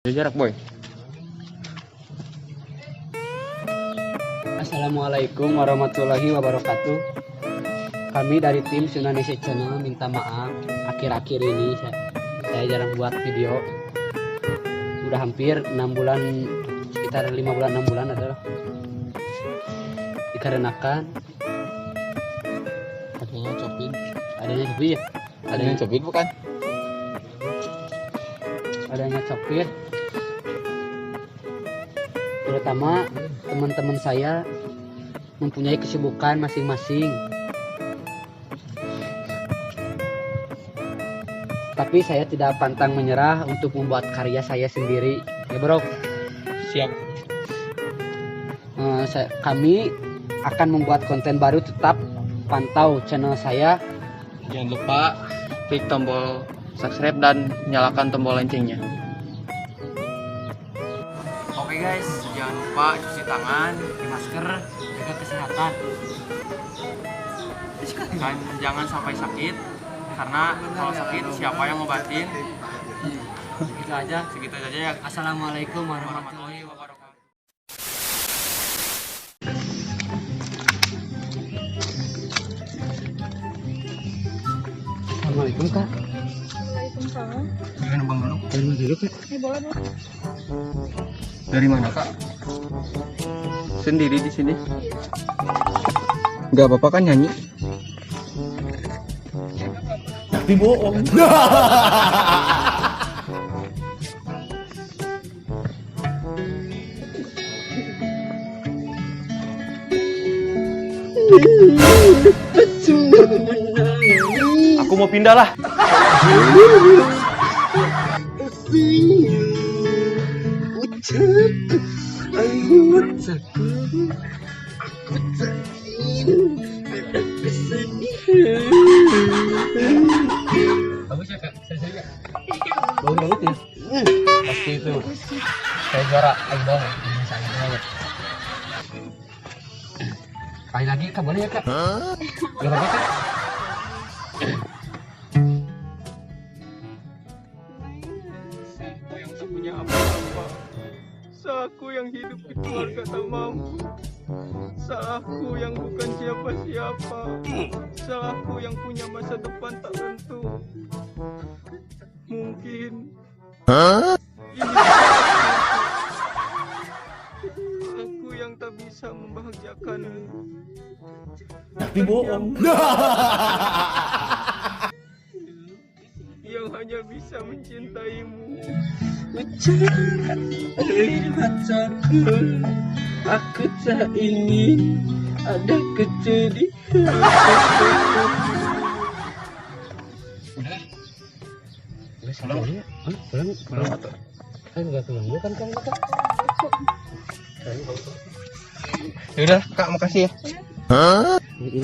Jarak boy. Assalamualaikum warahmatullahi wabarakatuh. Kami dari tim Sunanesia Channel minta maaf akhir-akhir ini saya jarang buat video. Udah hampir 6 bulan, sekitar 5 bulan 6 bulan adalah dikarenakan Adanya copin. adanya copit ya. Adanya copin bukan? Adanya copit. Terutama teman-teman saya mempunyai kesibukan masing-masing. Tapi saya tidak pantang menyerah untuk membuat karya saya sendiri. Ya bro. Siap. Kami akan membuat konten baru, tetap pantau channel saya. Jangan lupa klik tombol subscribe dan nyalakan tombol loncengnya. Oke guys, jangan lupa cuci tangan, pakai masker, jaga kesehatan. Dan jangan sampai sakit, karena kalau sakit siapa yang ngobatin? Segitu aja ya. Assalamualaikum warahmatullahi wabarakatuh. Assalamualaikum kak. Waalaikumsalam. Jangan numpang dulu. Dari mana dulu kak? Boleh. Dari mana kak? Sendiri di sini? Gak apa-apa kan nyanyi? Tapi bohong. Aku mau pindah lah. Bagus ya kak, saya kak. Bagus banget ya. Pasti itu. Saya juara idol ya. Saya banget. Kali lagi kak, boleh ya kak? Gak apa-apa kak. Aku yang tak punya apa-apa. Salahku yang hidup di keluarga tak mampu. Salahku yang bukan siapa-siapa. Salahku yang punya masa depan tak tentu. Mungkin ini aku yang tak bisa membahagiakanmu. Tapi bohong. Yang hanya bisa mencintaimu. Air mataku, aku tak ingin ada kesedihan. Pulang atau? Kan nggak pulang kan kamu kak? Yaudah kak, makasih ya. Ini